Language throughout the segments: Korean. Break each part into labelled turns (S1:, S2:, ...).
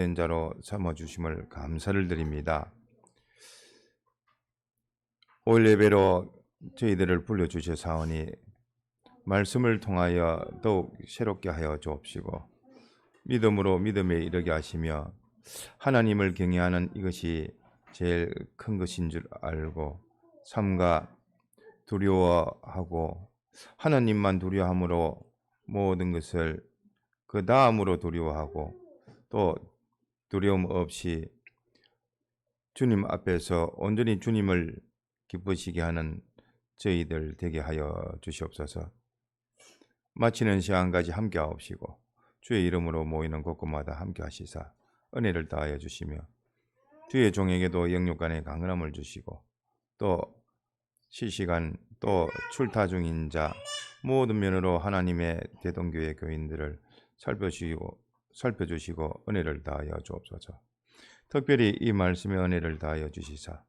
S1: 된 자로 삼아주심을 감사를 드립니다. 오늘 예배로 저희들을 불러주셔사오니 말씀을 통하여 더욱 새롭게 하여 주옵시고 믿음으로 믿음에 이르게 하시며 하나님을 경외하는 이것이 제일 큰 것인 줄 알고 삼가 두려워하고 하나님만 두려워함으로 모든 것을 그 다음으로 두려워하고 또 두려움 없이 주님 앞에서 온전히 주님을 기쁘시게 하는 저희들 되게 하여 주시옵소서. 마치는 시간까지 함께 하옵시고 주의 이름으로 모이는 곳곳마다 함께 하시사 은혜를 다하여 주시며 주의 종에게도 영육간의 강건함을 주시고 또 실시간 또 출타 중인 자 모든 면으로 하나님의 대동교회 교인들을 살펴주시고 은혜를 다하여 주옵소서. 특별히 이 말씀의 은혜를 다하여 주시사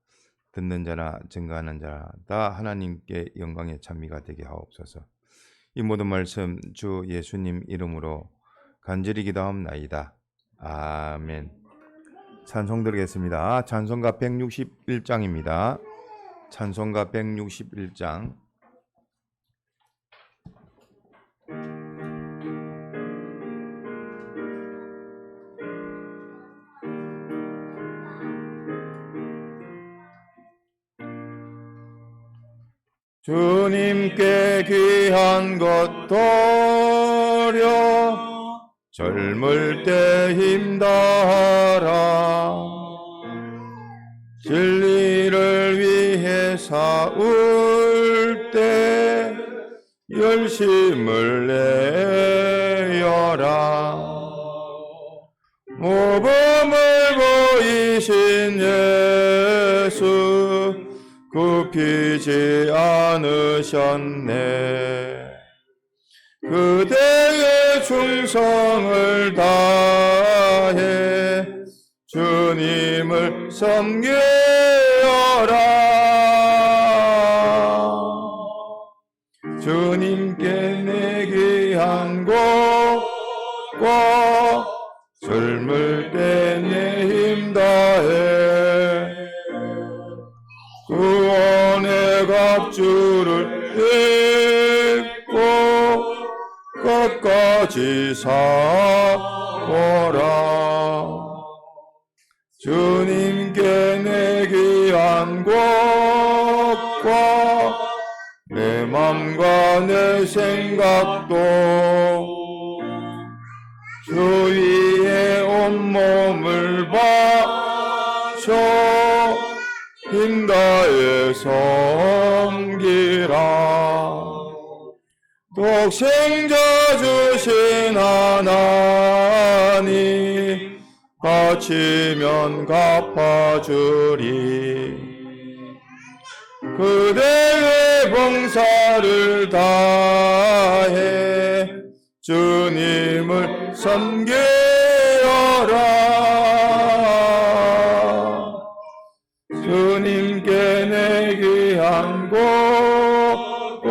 S1: 듣는 자나 증거하는 자나 다 하나님께 영광의 찬미가 되게 하옵소서. 이 모든 말씀 주 예수님 이름으로 간절히 기도하옵나이다. 아멘. 찬송 드리겠습니다. 찬송가 161장입니다. 찬송가 161장. 주님께 귀한 것 도려 젊을 때 힘다하라. 진리를 위해 싸울 때 열심을 내어라. 모범을 보이신 예수 굽히지 않으셨네. 그대의 충성을 다해 주님을 섬겨라. 주님께 내 귀한 곡과 젊을 때 내 힘 다해 구원의 갑주를 입고 끝까지 싸워라. 주님께 내 귀한 곡과 내 맘과 내 생각도 주 위에 온몸을 바쳐 힘다해 섬기라. 독생자 주신 하나님 바치면 갚아주리. 그대의 봉사를 다해 주님을 섬겨라. 주님께 내 귀한 곡과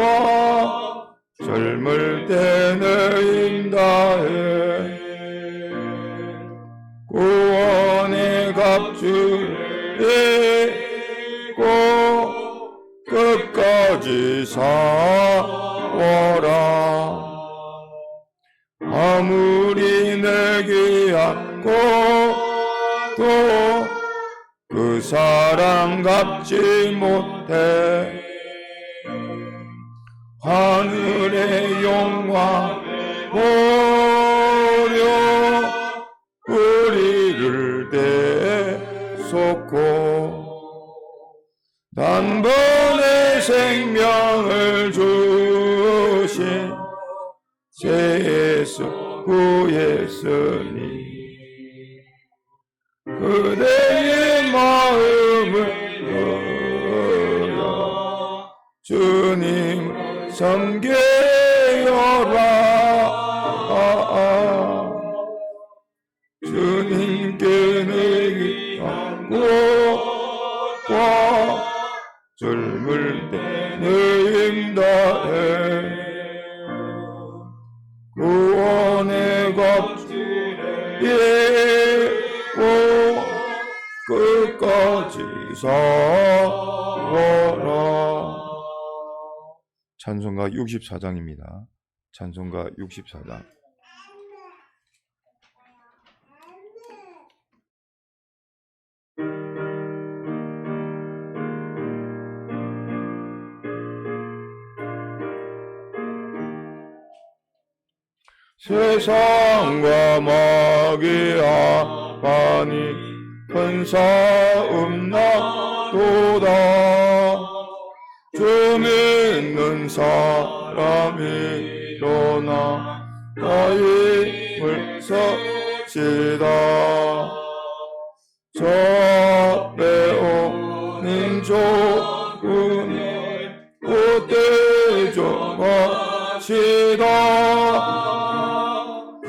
S1: 젊을 때 내 힘 다해 구원의 갑주를 입고 끝까지 싸워라. 아무리 내 귀한 곡도 그 사랑 갚지 못해. 하늘의 영광 보려 우리를 대속고 단번에 생명을 주신 제 예수 구했으니 그대의 마음을 열어 주님을 섬겨라. 주님께 내 귀한 곡과 젊을 때 내 힘 다해 구원의 갑주를 끝까지 싸워라. 찬송가 64장입니다. 찬송가 64장. 세상과 마귀하니 큰 싸움 나도다. 주 믿는 사람이 일어나 다 힘을 섭시다. 저배오는 조금이 그때 좀 하시다.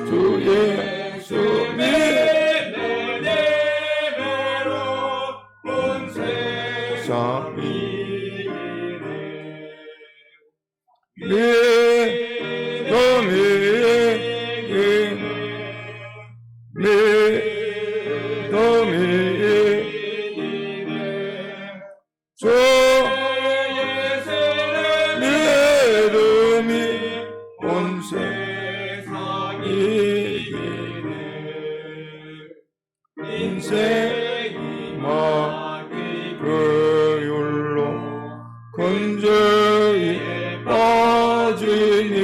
S1: 주 예수 믿는 예배로 온 세상이 인생이 마귀불로 건조히 빠지니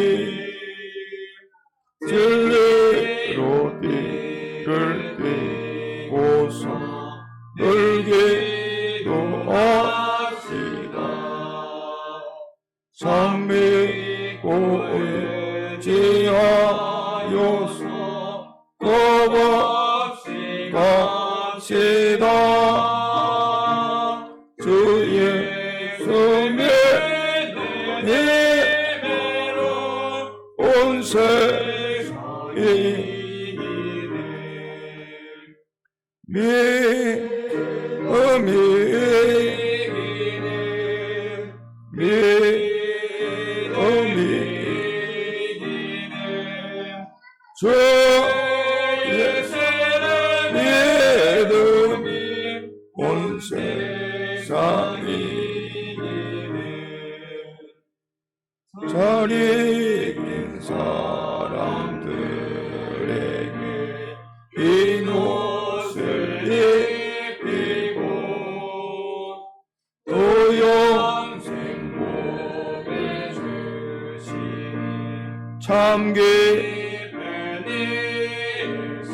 S1: 진리로 띠를 띠고서 놀기도 하시다. 삼미고 의지하여서 겁없이 갑시다. 주 예수 믿는 예배로 온 세상이 믿음이 주 예수를 믿음이 온 세상이 잘 익은 사람들에게 흰 옷을 입히고 또 영생 복을 주시니 참 기쁜 일세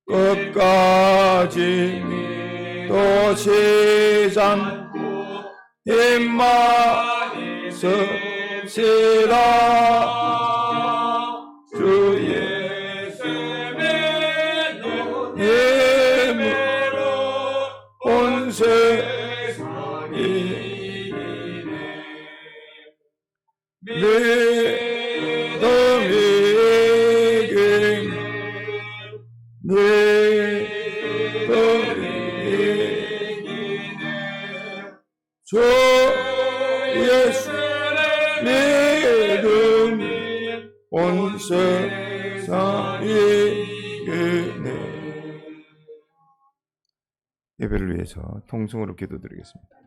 S1: 끝까지 믿으시지 않고 힘만 있으시라. 주 예수 믿는 힘으로 온 세상이 믿음이 주 예수를 믿음이 온 세상이 이기네. 예배를 위해서 통성으로 기도드리겠습니다.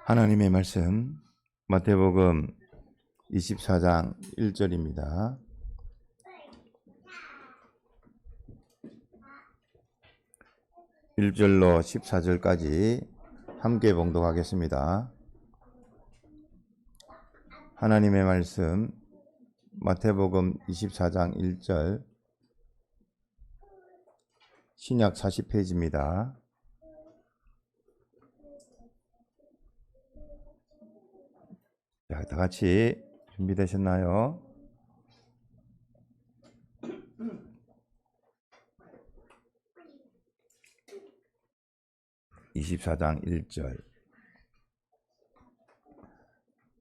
S1: 하나님의 말씀 마태복음 24장 1절입니다. 1절로 14절까지 함께 봉독하겠습니다. 하나님의 말씀 마태복음 24장 1절 신약 40페이지입니다. 자, 다 같이 준비되셨나요? (24장 1절)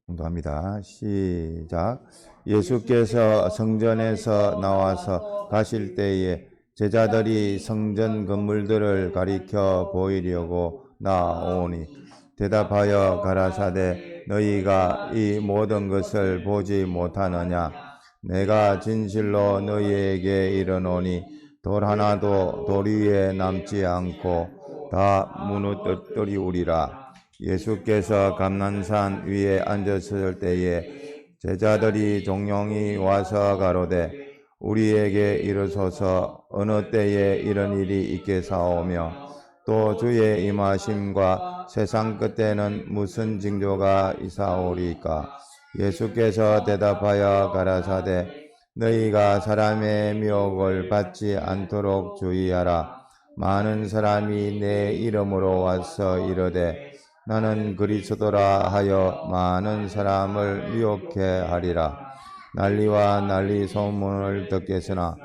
S1: 공부합니다. 시작. 예수께서 성전에서 나와서 가실 때에 제자들이 성전 건물들을 가리켜 보이려고 나오니 대답하여 가라사대 너희가 이 모든 것을 보지 못하느냐? 내가 진실로 너희에게 이르노니 돌 하나도 돌 위에 남지 않고 다 무너뜨리우리라. 예수께서 감난산 위에 앉았을 때에 제자들이 종용이 와서 가로되 우리에게 이르소서 어느 때에 이런 일이 있겠사오며 또 주의 임하심과 세상 끝에는 무슨 징조가 있사오리까? 예수께서 대답하여 가라사대 너희가 사람의 미혹을 받지 않도록 주의하라. 많은 사람이 내 이름으로 와서 이르되 나는 그리스도라 하여 많은 사람을 미혹해 하리라. 난리와 난리 소문을 듣겠으나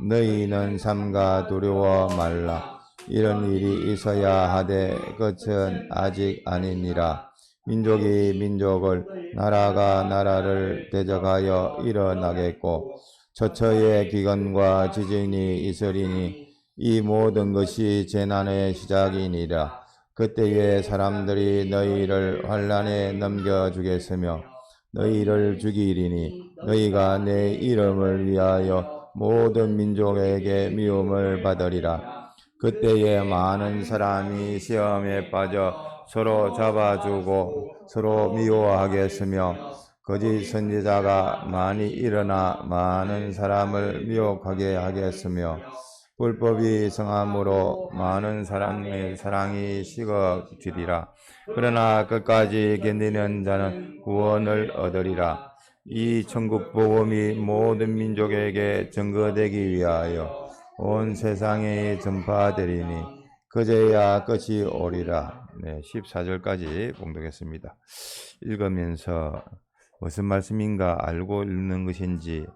S1: 너희는 삼가 두려워 말라. 이런 일이 있어야 하되 끝은 아직 아니니라. 민족이 민족을 나라가 나라를 대적하여 일어나겠고 처처의 기근과 지진이 있으리니 이 모든 것이 재난의 시작이니라. 그때에 사람들이 너희를 환난에 넘겨주겠으며 너희를 죽이리니 너희가 내 이름을 위하여 모든 민족에게 미움을 받으리라. 그때에 많은 사람이 시험에 빠져 서로 잡아주고 서로 미워하겠으며 거짓 선지자가 많이 일어나 많은 사람을 미혹하게 하겠으며 불법이 성함으로 많은 사람의 사랑이 식어지리라. 그러나 끝까지 견디는 자는 구원을 얻으리라. 이 천국 복음이 모든 민족에게 증거되기 위하여 온 세상에 전파되리니 그제야 끝이 오리라. 네, 14절까지 봉독했습니다. 읽으면서 무슨 말씀인가 알고 읽는 것인지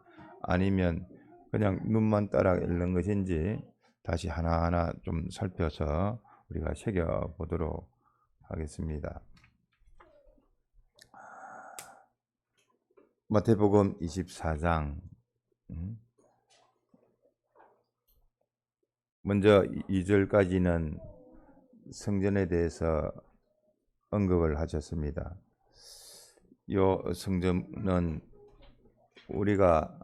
S1: 아니면 그냥 눈만 따라 읽는 것인지 다시 하나하나 좀 살펴서 우리가 새겨보도록 하겠습니다. 마태복음 24장 먼저 2절까지는 성전에 대해서 언급을 하셨습니다. 이 성전은 우리가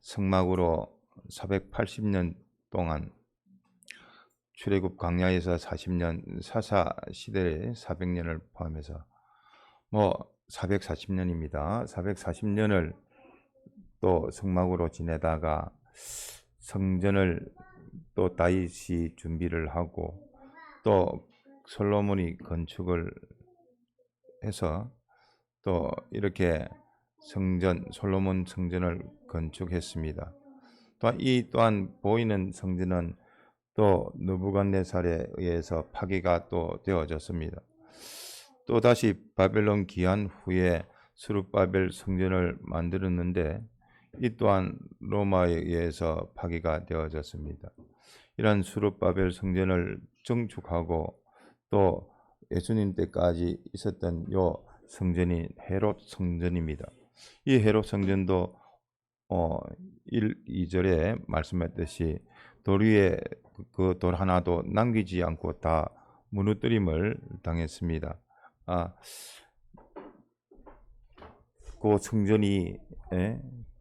S1: 성막으로 480년 동안 출애굽 광야에서 40년 사사 시대의 400년을 포함해서 440년입니다. 440년을 또 성막으로 지내다가 성전을 또 다윗이 준비를 하고 또 솔로몬이 건축을 해서 또 이렇게 솔로몬 성전을 건축했습니다. 또한 보이는 성전은 또 느부갓네살에 의해서 파괴가 또 되어졌습니다. 또 다시 바벨론 기한 후에 스룹바벨 성전을 만들었는데 이 또한 로마에 의해서 파괴가 되어졌습니다. 이런 스룹바벨 성전을 증축하고 또 예수님 때까지 있었던 요 성전이 헤롯 성전입니다. 이 헤롯 성전도 1, 2절에 말씀했듯이 돌 위에 그 돌 하나도 남기지 않고 다 무너뜨림을 당했습니다. 그 성전이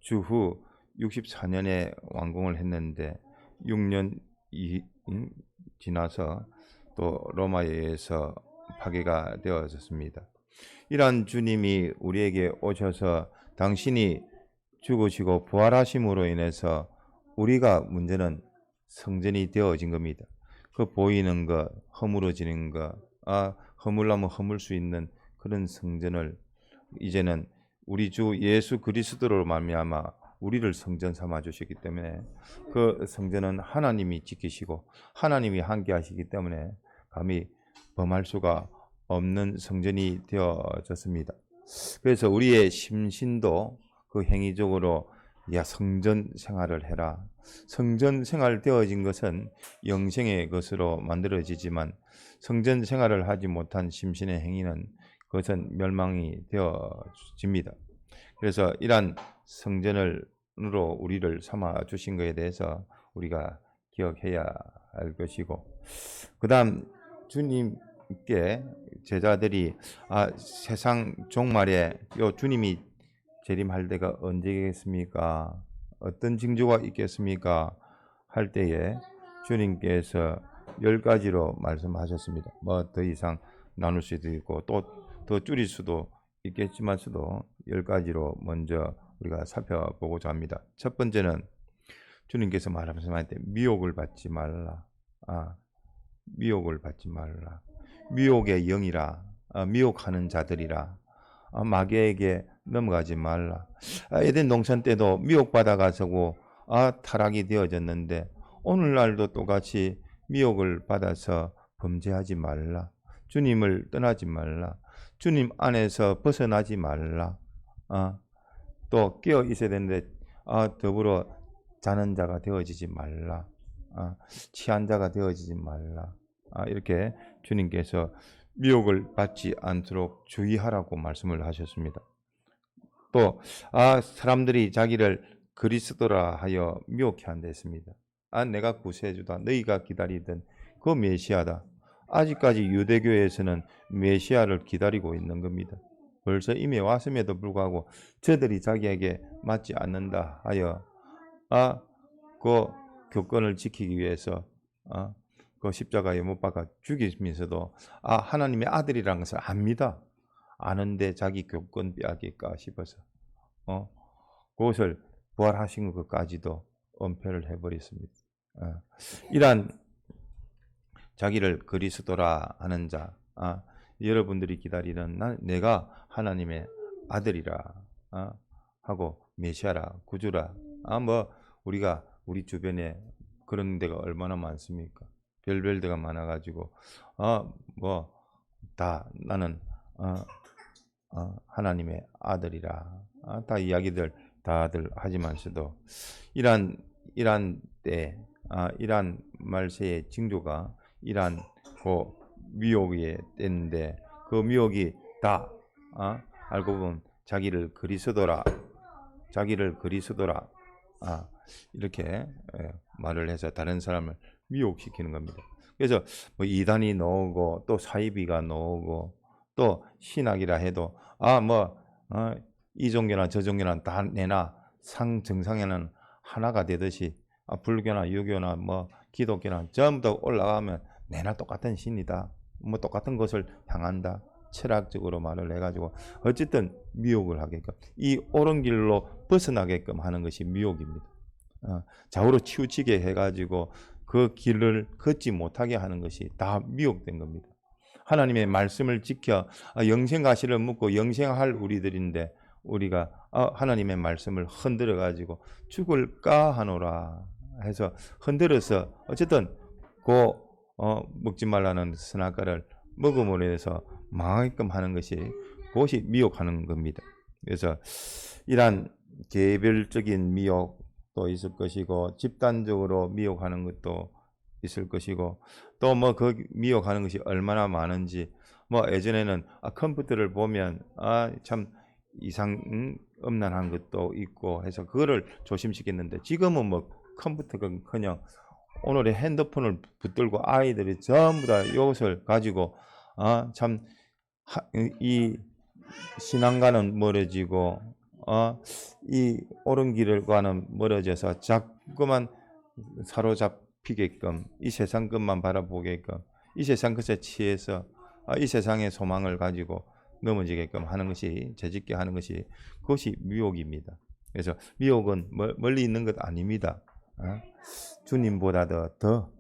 S1: 주후 64년에 완공을 했는데 6년 지나서 또 로마에 의해서 파괴가 되어졌습니다. 이러한 주님이 우리에게 오셔서 당신이 죽으시고 부활하심으로 인해서 우리가 문제는 성전이 되어진 겁니다. 그 보이는 것, 허물어지는 것, 허물라면 허물 수 있는 그런 성전을 이제는 우리 주 예수 그리스도로 말미암아 우리를 성전 삼아 주시기 때문에 그 성전은 하나님이 지키시고 하나님이 함께 하시기 때문에 감히 범할 수가 없는 성전이 되어졌습니다. 그래서 우리의 심신도 그 행위적으로 성전 생활을 해라. 성전 생활 되어진 것은 영생의 것으로 만들어지지만 성전 생활을 하지 못한 심신의 행위는 그것은 멸망이 되어집니다. 그래서 이러한 성전으로 우리를 삼아 주신 것에 대해서 우리가 기억해야 할 것이고, 그 다음 주님께 제자들이 세상 종말에 요 주님이 재림할 때가 언제겠습니까? 어떤 징조가 있겠습니까? 할 때에 주님께서 10가지로 말씀하셨습니다. 뭐 더 이상 나눌 수도 있고 또 더 줄일 수도 있겠지만서도 10가지로 먼저 우리가 살펴보고자 합니다. 첫 번째는 주님께서 말씀하실 때 미혹을 받지 말라. 미혹을 받지 말라. 미혹의 영이라. 미혹하는 자들이라. 마귀에게 넘어가지 말라. 에덴 동산 때도 미혹받아가지고 타락이 되어졌는데 오늘날도 똑같이 미혹을 받아서 범죄하지 말라. 주님을 떠나지 말라. 주님 안에서 벗어나지 말라. 또 깨어 있어야 되는데 더불어 자는 자가 되어지지 말라. 취한 자가 되어지지 말라. 이렇게 주님께서 미혹을 받지 않도록 주의하라고 말씀을 하셨습니다. 또 사람들이 자기를 그리스도라 하여 미혹해 한다 했습니다. 내가 구세주다. 너희가 기다리던 그 메시아다. 아직까지 유대교에서는 메시아를 기다리고 있는 겁니다. 벌써 이미 왔음에도 불구하고 저들이 자기에게 맞지 않는다 하여 그 교권을 지키기 위해서 그 십자가에 못 박아 죽이면서도 하나님의 아들이라는 것을 압니다. 아는데 자기 교권 빼앗길까 싶어서 그것을 부활하신 것까지도 은폐를 해버렸습니다. 이러한 자기를 그리스도라 하는 자, 여러분들이 기다리는 내가 하나님의 아들이라 하고 메시아라, 구주라. 우리가 우리 주변에 그런 데가 얼마나 많습니까? 별별 데가 많아가지고 다 나는 하나님의 아들이라 다 이야기들 다들 하지만서도 이러한 때 이러한 말세의 징조가 이러한 그 미혹의 때인데 그 미혹이 다 알고 보면 자기를 그리스도라 이렇게 말을 해서 다른 사람을 미혹시키는 겁니다. 그래서 뭐 이단이 나오고 또 사이비가 나오고 또 신학이라 해도 이 종교나 저 종교나 다 내나 정상에는 하나가 되듯이 불교나 유교나 기독교나 전부 다 올라가면 내나 똑같은 신이다. 똑같은 것을 향한다. 철학적으로 말을 해가지고 어쨌든 미혹을 하게끔 이 옳은 길로 벗어나게끔 하는 것이 미혹입니다. 좌우로 치우치게 해가지고 그 길을 걷지 못하게 하는 것이 다 미혹된 겁니다. 하나님의 말씀을 지켜 영생가시를 묻고 영생할 우리들인데 우리가 하나님의 말씀을 흔들어 가지고 죽을까 하노라 해서 흔들어서 어쨌든 먹지 말라는 선악과를 먹음으로 해서 망하게끔 하는 것이 그것이 미혹하는 겁니다. 그래서 이러한 개별적인 미혹도 있을 것이고 집단적으로 미혹하는 것도 있을 것이고 또 그 미혹하는 것이 얼마나 많은지 예전에는 컴퓨터를 보면 참 음란한 것도 있고 해서 그거를 조심시켰는데 지금은 컴퓨터가커녕 오늘의 핸드폰을 붙들고 아이들이 전부 다 이것을 가지고 참 이 신앙과는 멀어지고 이 옳은 길과는 멀어져서 자꾸만 사로잡히게끔 이 세상 것만 바라보게끔 이 세상 것에 취해서 이 세상의 소망을 가지고 넘어지게끔 하는 것이, 죄짓게 하는 것이, 그것이 미혹입니다. 그래서 미혹은 멀리 있는 것 아닙니다. 주님보다도 더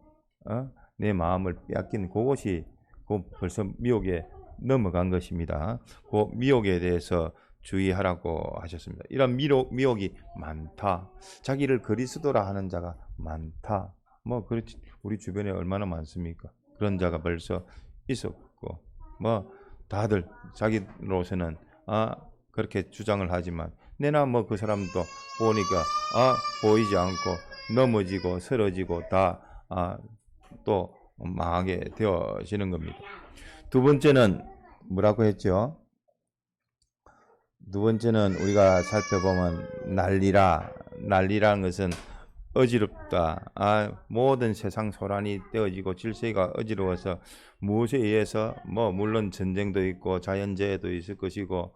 S1: 내 마음을 빼앗긴 그것이 벌써 미혹에 넘어간 것입니다. 그 미혹에 대해서 주의하라고 하셨습니다. 이런 미혹이 많다. 자기를 그리스도라 하는 자가 많다. 그렇지, 우리 주변에 얼마나 많습니까? 그런 자가 벌써 있었고, 다들 자기로서는 그렇게 주장을 하지만 내나 그 사람도 보니까 보이지 않고 넘어지고 쓰러지고 다 또 망하게 되어지는 겁니다. 두 번째는 뭐라고 했죠? 두 번째는 우리가 살펴보면 난리라는 것은 어지럽다. 모든 세상 소란이 되어지고 질서가 어지러워서 무엇에 의해서 물론 전쟁도 있고 자연재해도 있을 것이고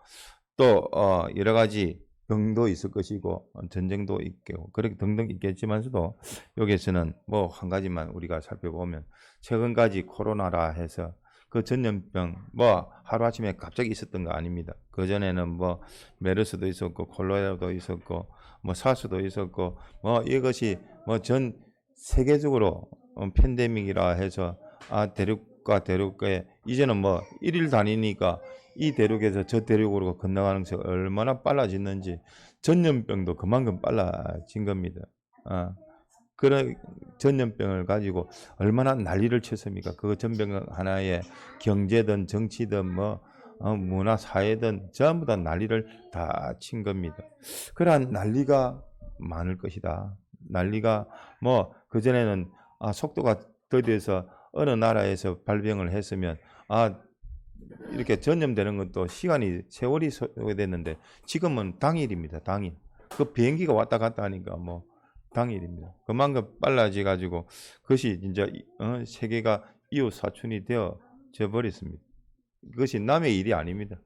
S1: 또 여러 가지 병도 있을 것이고 전쟁도 있고 그렇게 등등 있겠지만서도 여기에서는 한 가지만 우리가 살펴보면 최근까지 코로나라 해서 그 전염병 하루아침에 갑자기 있었던 거 아닙니다. 그전에는 메르스도 있었고 콜레라도 있었고 사스도 있었고 이것이 전 세계적으로 팬데믹이라 해서 대륙과 대륙에 이제는 일일 단위니까 이 대륙에서 저 대륙으로 건너가는 것이 얼마나 빨라졌는지 전염병도 그만큼 빨라진 겁니다. 그런 전염병을 가지고 얼마나 난리를 쳤습니까? 그 전병 하나에 경제든 정치든 문화 사회든 전부 다 난리를 다 친 겁니다. 그러한 난리가 많을 것이다. 난리가 그전에는 속도가 더뎌서 어느 나라에서 발병을 했으면 이렇게 전염되는 것도 세월이 소요됐는데 지금은 당일입니다. 당일. 그 비행기가 왔다 갔다 하니까 당일입니다. 그만큼 빨라져 가지고 그것이 진짜 세계가 이웃 사촌이 되어져 버렸습니다. 그것이 남의 일이 아닙니다.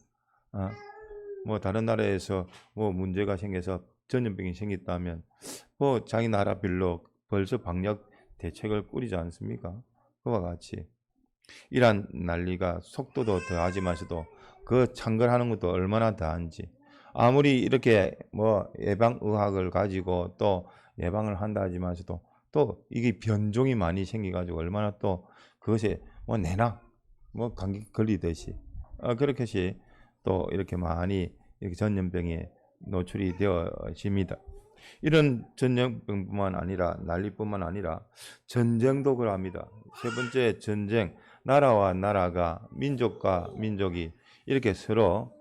S1: 다른 나라에서 문제가 생겨서 전염병이 생겼다면 자기 나라별로 벌써 방역 대책을 꾸리지 않습니까? 그와 같이 이란 난리가 속도도 더하지만서도 그 창궐하는 것도 얼마나 더한지 아무리 이렇게 예방의학을 가지고 또 예방을 한다 하지만서도 또 이게 변종이 많이 생겨가지고 얼마나 또 그것에 내나 감기 걸리듯이 그렇게 또 이렇게 많이 이렇게 전염병에 노출이 되어집니다. 이런 전염병뿐만 아니라 난리뿐만 아니라 전쟁도 그러합니다. 세 번째 전쟁, 나라와 나라가 민족과 민족이 이렇게 서로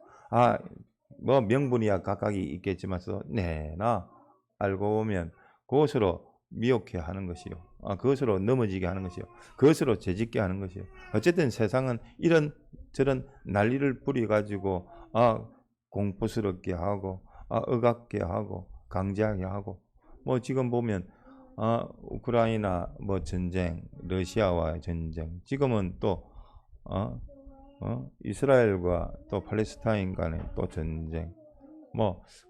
S1: 명분이야 각각이 있겠지만서 내나 알고 보면 그것으로 미혹해 하는 것이요. 그것으로 넘어지게 하는 것이요. 그것으로 죄짓게 하는 것이요. 어쨌든 세상은 이런 저런 난리를 부려가지고 공포스럽게 하고 억압게 하고 강제하게 하고 지금 보면 우크라이나 전쟁, 러시아와의 전쟁, 지금은 또 이스라엘과 또 팔레스타인 간의 또 전쟁,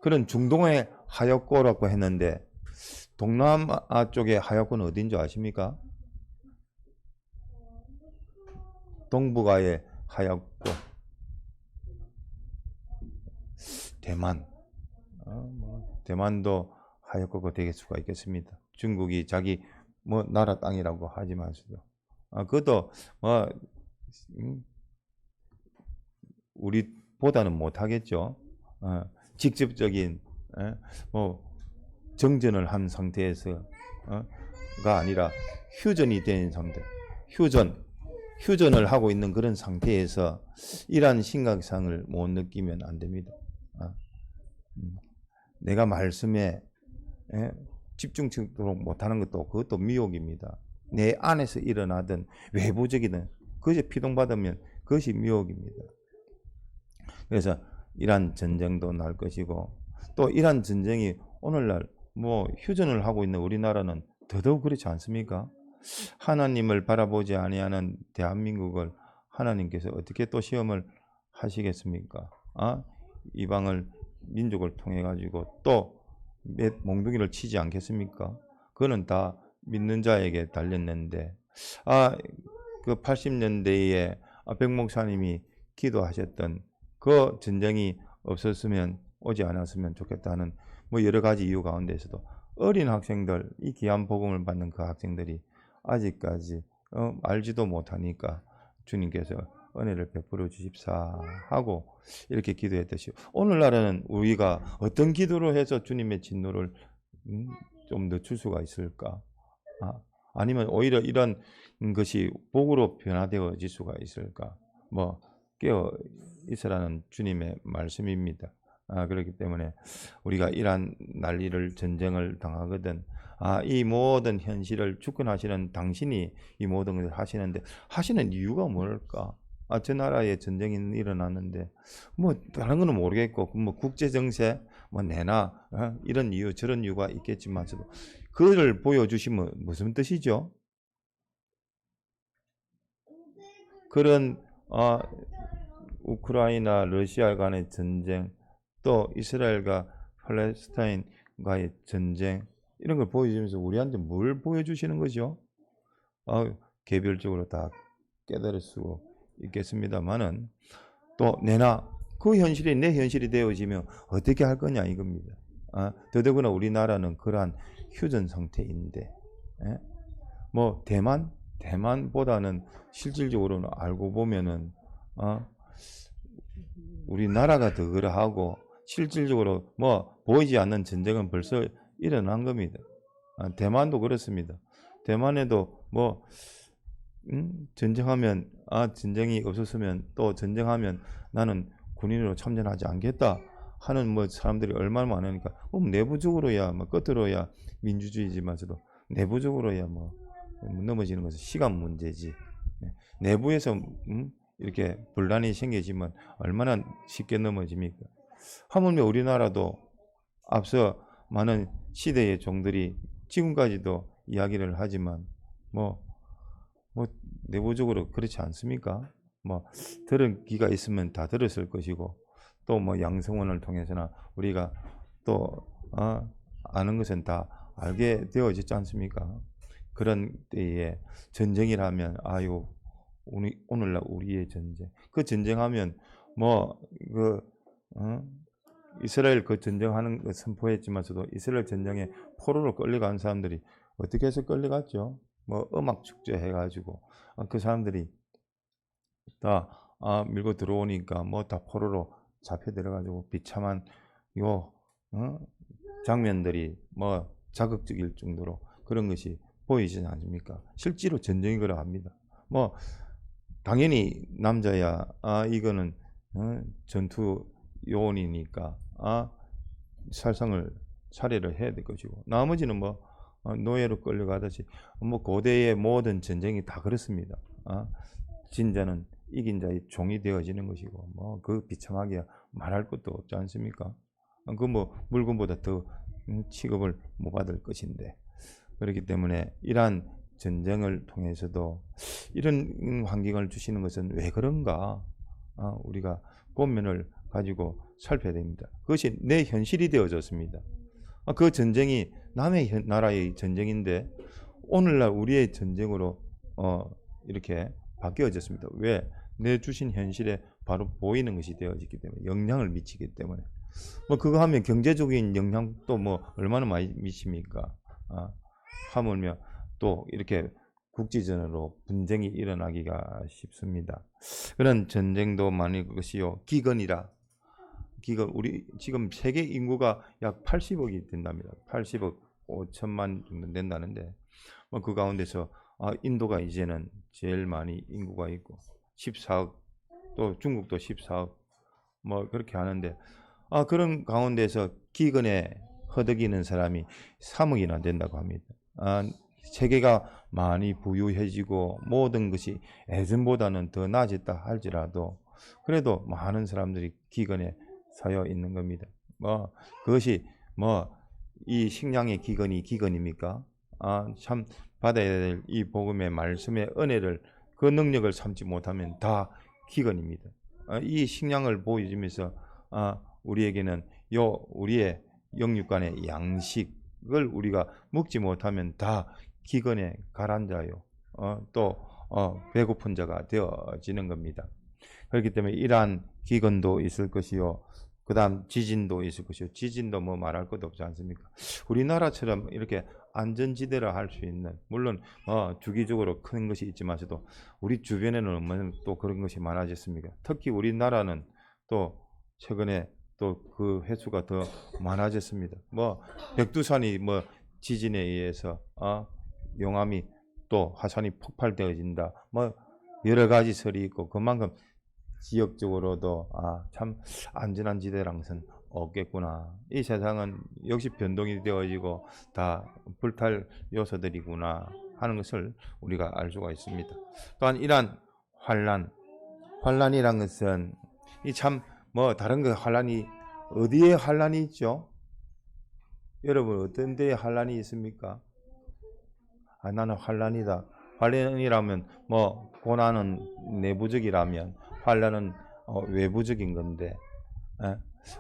S1: 그런 중동의 하역고라고 했는데 동남아 쪽의 하역고는 어딘지 아십니까? 동북아의 하역고, 대만. 대만도 하역고가 될 수가 있겠습니다. 중국이 자기 나라 땅이라고 하지만서도 그것도 우리보다는 못하겠죠. 직접적인 정전을 한 상태에서가 아니라 휴전이 된 상태, 휴전을 하고 있는 그런 상태에서 이러한 심각성을 못 느끼면 안 됩니다. 내가 말씀에 집중적으로 못하는 것도 그것도 미혹입니다. 내 안에서 일어나든 외부적이든 그것이 피동받으면 그것이 미혹입니다. 그래서 이러한 전쟁도 날 것이고 또 이러한 전쟁이 오늘날 휴전을 하고 있는 우리나라는 더더욱 그렇지 않습니까? 하나님을 바라보지 아니하는 대한민국을 하나님께서 어떻게 또 시험을 하시겠습니까? 이방을 민족을 통해 가지고 또 몽둥이를 치지 않겠습니까? 그거는 다 믿는 자에게 달렸는데 그 80년대에 백 목사님이 기도하셨던 그 전쟁이 없었으면 오지 않았으면 좋겠다는 뭐 여러 가지 이유 가운데서도 어린 학생들, 이 귀한 복음을 받는 그 학생들이 아직까지 알지도 못하니까 주님께서 은혜를 베풀어 주십사 하고 이렇게 기도했듯이 오늘날에는 우리가 어떤 기도로 해서 주님의 진노를 좀 늦출 수가 있을까? 아니면 오히려 이런 것이 복으로 변화되어질 수가 있을까? 뭐 깨어 있으라는 주님의 말씀입니다. 그렇기 때문에 우리가 이러한 난리를 전쟁을 당하거든 이 모든 현실을 주권하시는 당신이 이 모든 것을 하시는데 하시는 이유가 뭘까? 저 나라에 전쟁이 일어났는데 뭐 다른 거는 모르겠고 뭐 국제 정세 뭐 내나 이런 이유 저런 이유가 있겠지만서도 그를 보여주시면 무슨 뜻이죠? 그런 우크라이나 러시아 간의 전쟁 또 이스라엘과 팔레스타인과의 전쟁 이런 걸 보여주면서 우리한테 뭘 보여주시는 거죠? 개별적으로 다 깨달을 수 있겠습니다만은 또 내나 그 현실이 내 현실이 되어지면 어떻게 할 거냐 이겁니다. 더더구나 우리나라는 그러한 휴전 상태인데 뭐 대만보다는 실질적으로는 알고 보면은 우리나라가 더 그러하고 실질적으로 뭐 보이지 않는 전쟁은 벌써 일어난 겁니다. 대만도 그렇습니다. 대만에도 뭐 전쟁하면 전쟁이 없었으면 또 전쟁하면 나는 군인으로 참전하지 않겠다 하는 뭐 사람들이 얼마나 많으니까 내부적으로야 뭐 겉으로야 민주주의지만서도 내부적으로야 뭐 넘어지는 것은 시간 문제지. 내부에서 이렇게 분란이 생기지만 얼마나 쉽게 넘어집니까? 하물며 우리나라도 앞서 많은 시대의 종들이 지금까지도 이야기를 하지만 뭐 내부적으로 그렇지 않습니까? 뭐 들은 귀가 있으면 다 들었을 것이고 또 뭐 양성원을 통해서나 우리가 또 아는 것은 다 알게 되어지지 않습니까? 그런 때에 전쟁이라면 오늘날 우리의 전쟁. 그 전쟁하면 이스라엘 그 전쟁하는 거 선포했지만서도 이스라엘 전쟁에 포로로 끌려간 사람들이 어떻게 해서 끌려갔죠? 뭐 음악 축제 해가지고 그 사람들이 다 밀고 들어오니까 뭐 다 포로로 잡혀 들어가지고 비참한 장면들이 뭐 자극적일 정도로 그런 것이 보이지 않습니까? 실제로 전쟁이 그러합니다. 뭐 당연히 남자야 이거는 전투 요원이니까 살상을 차례를 해야 될 것이고 나머지는 뭐 노예로 끌려가듯이 뭐 고대의 모든 전쟁이 다 그렇습니다. 진자는 이긴 자의 종이 되어지는 것이고 뭐 그 비참하게 말할 것도 없지 않습니까? 그 뭐 물건보다 더 취급을 못 받을 것인데 그렇기 때문에 이러한 전쟁을 통해서도 이런 환경을 주시는 것은 왜 그런가 우리가 본면을 가지고 살펴야 됩니다. 그것이 내 현실이 되어졌습니다. 그 전쟁이 남의 나라의 전쟁인데 오늘날 우리의 전쟁으로 이렇게 바뀌어졌습니다. 왜? 내 주신 현실에 바로 보이는 것이 되어졌기 때문에 영향을 미치기 때문에 뭐 그거 하면 경제적인 영향도 뭐 얼마나 많이 미칩니까? 하물며 또 이렇게 국지전으로 분쟁이 일어나기가 쉽습니다. 그런 전쟁도 많을 것이요. 기근이라. 기근 우리 지금 세계 인구가 약 80억이 된답니다. 80억 5천만 정도 된다는데 뭐 그 가운데서 인도가 이제는 제일 많이 인구가 있고 14억 또 중국도 14억 뭐 그렇게 하는데 그런 가운데서 기근에 허덕이는 사람이 3억이나 된다고 합니다. 세계가 많이 부유해지고 모든 것이 예전보다는 더 나아졌다 할지라도 그래도 많은 사람들이 기근에 서여 있는 겁니다. 그것이 이 식량의 기근이 기근입니까? 참 받아야 될 이 복음의 말씀의 은혜를 그 능력을 삼지 못하면 다 기근입니다. 이 식량을 보여주면서 우리에게는 우리의 영육간의 양식을 우리가 먹지 못하면 다 기근에 가라앉아요. 또 배고픈 자가 되어지는 겁니다. 그렇기 때문에 이러한 기근도 있을 것이요. 그 다음 지진도 있을 것이요. 지진도 뭐 말할 것도 없지 않습니까? 우리나라처럼 이렇게 안전지대라 할 수 있는, 물론 주기적으로 큰 것이 있지만서도 우리 주변에는 없는 또 그런 것이 많아졌습니다. 특히 우리나라는 또 최근에 또 그 횟수가 더 많아졌습니다. 뭐 백두산이 뭐 지진에 의해서 용암이 또 화산이 폭발되어진다. 뭐 여러 가지 설이 있고 그만큼 지역적으로도 참 안전한 지대란 것은 없겠구나. 이 세상은 역시 변동이 되어지고 다 불탈 요소들이구나 하는 것을 우리가 알 수가 있습니다. 또한 이러한 환란이란 것은 이 참 뭐 다른 거 환란이 어디에 환란이 있죠? 여러분 어떤 데에 환란이 있습니까? 나는 환란이다. 환란이라면 뭐 고난은 내부적이라면 환란은 외부적인 건데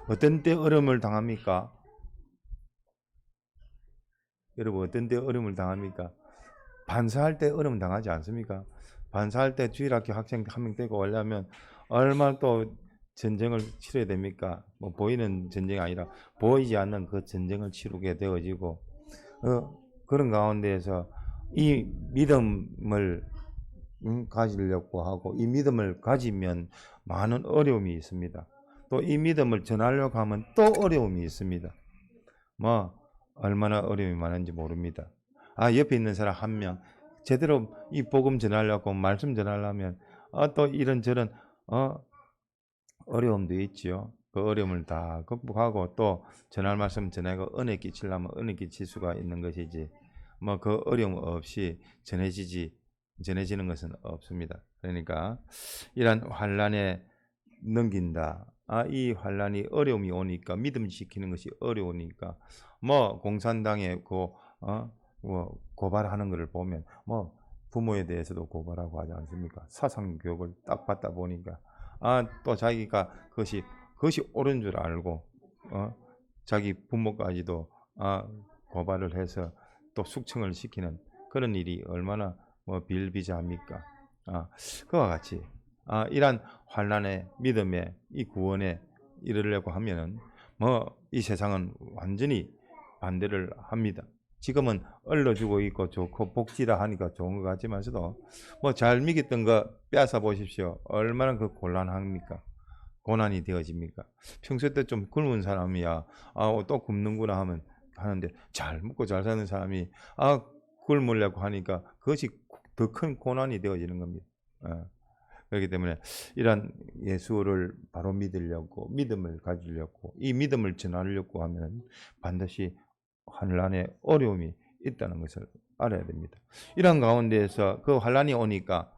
S1: 어떤 때 어려움을 당합니까? 여러분 어떤 때 어려움을 당합니까? 반사할 때 어려움 당하지 않습니까? 반사할 때 주일학교 학생 한 명 떼고 오려면 얼마나 또 전쟁을 치러야 됩니까? 뭐 보이는 전쟁이 아니라 보이지 않는 그 전쟁을 치르게 되어지고 그런 가운데에서 이 믿음을 가지려고 하고 이 믿음을 가지면 많은 어려움이 있습니다. 또 이 믿음을 전하려고 하면 또 어려움이 있습니다. 뭐 얼마나 어려움이 많은지 모릅니다. 옆에 있는 사람 한 명 제대로 이 복음 전하려고 말씀 전하려면 또 이런저런 어려움도 있지요. 그 어려움을 다 극복하고 또 전할 말씀 전하고 은혜 끼치려면 은혜 끼칠 수가 있는 것이지 뭐 그 어려움 없이 전해지는 것은 없습니다. 그러니까 이런 환란에 넘긴다. 이 환란이 어려움이 오니까 믿음 지키는 것이 어려우니까 뭐 공산당에 뭐 고발하는 것을 보면 뭐 부모에 대해서도 고발하고 하지 않습니까? 사상 교육을 딱 받다 보니까 또 자기가 그것이 옳은 줄 알고 자기 부모까지도 고발을 해서 또 숙청을 시키는 그런 일이 얼마나 뭐 비일비재합니까? 그와 같이 이러한 환난의 믿음의 이 구원에 이르려고 하면은 뭐 이 세상은 완전히 반대를 합니다. 지금은 얼러주고 있고 좋고 복지라 하니까 좋은 것 같지만서도 뭐 잘 믿었던 거 빼앗아 보십시오. 얼마나 그 곤란합니까? 고난이 되어집니까? 평소 때 좀 굶은 사람이야 또 굶는구나 하는데 잘 먹고 잘 사는 사람이 굶으려고 하니까 그것이 더 큰 고난이 되어지는 겁니다. 그렇기 때문에 이런 예수를 바로 믿으려고 믿음을 가지려고 이 믿음을 전하려고 하면 반드시 환란의 어려움이 있다는 것을 알아야 됩니다. 이런 가운데에서 그 환란이 오니까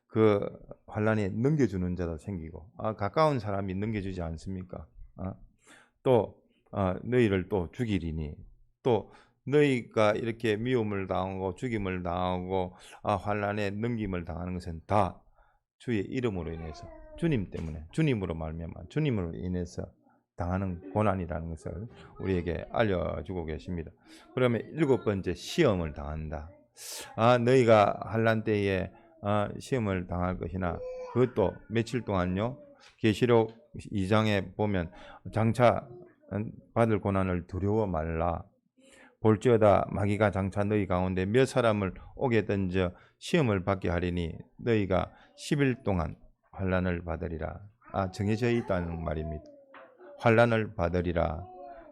S1: 그 환란에 넘겨주는 자도 생기고 가까운 사람이 넘겨주지 않습니까? 또 너희를 또 죽이리니 또 너희가 이렇게 미움을 당하고 죽임을 당하고 환란에 넘김을 당하는 것은 다 주의 이름으로 인해서 주님 때문에 주님으로 말미암아 주님으로 인해서 당하는 고난이라는 것을 우리에게 알려주고 계십니다. 그러면 7번째 시험을 당한다. 너희가 환란 때에 시험을 당할 것이나 그것도 며칠 동안요. 계시록 2장에 보면 장차 받을 고난을 두려워 말라. 볼지어다 마귀가 장차 너희 가운데 몇 사람을 오게 던져 시험을 받게 하리니 너희가 10일 동안 환난을 받으리라. 정해져 있다는 말입니다. 환난을 받으리라.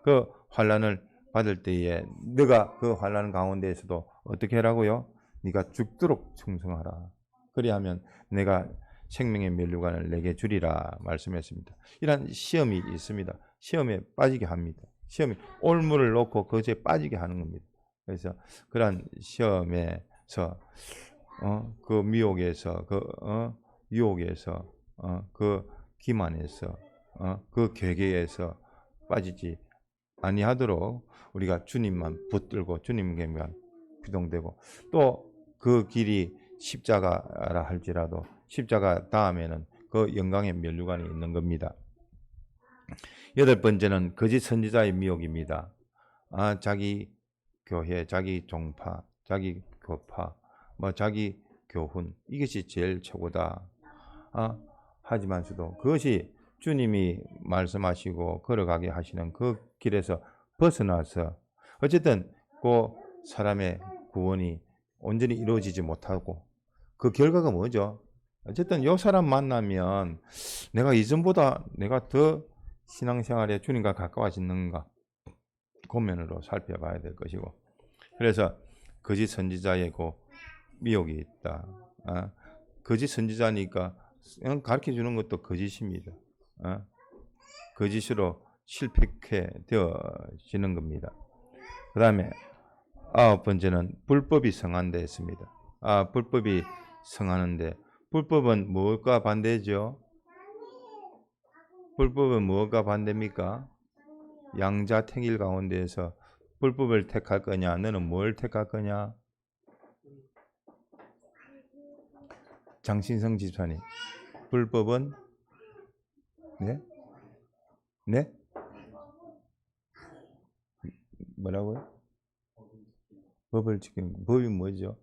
S1: 그 환난을 받을 때에 네가 그 환난 가운데에서도 어떻게 하라고요? 네가 죽도록 충성하라. 그리하면 내가 생명의 면류관을 내게 주리라 말씀했습니다. 이런 시험이 있습니다. 시험에 빠지게 합니다. 시험이 올무를 놓고 그것에 빠지게 하는 겁니다. 그래서 그런 시험에서 그 미혹에서 그 유혹에서 그 기만에서 그 괴계에서 빠지지 아니하도록 우리가 주님만 붙들고 주님께만 기동되고 또 그 길이 십자가라 할지라도 십자가 다음에는 그 영광의 면류관이 있는 겁니다. 8번째는 거짓 선지자의 미혹입니다. 자기 교회, 자기 종파, 자기 교파, 뭐 자기 교훈 이것이 제일 최고다. 하지만서도 그것이 주님이 말씀하시고 걸어가게 하시는 그 길에서 벗어나서 어쨌든 그 사람의 구원이 온전히 이루어지지 못하고 그 결과가 뭐죠? 어쨌든 요 사람 만나면 내가 이전보다 내가 더 신앙생활에 주님과 가까워지는가 그 면으로 살펴봐야 될 것이고 그래서 거짓 선지자의 그 미혹이 있다. 거짓 선지자니까 가르쳐주는 것도 거짓입니다. 거짓으로 실패케 되어지는 겁니다. 그 다음에 9번째는 불법이 성한되었습니다. 불법이 성하는데 불법은 무엇과 반대죠? 불법은 무엇과 반대입니까? 양자택일 가운데에서 불법을 택할 거냐 너는 뭘 택할 거냐? 장신성 집사님 불법은 네? 뭐라고요? 법을 지키는 법이 뭐죠?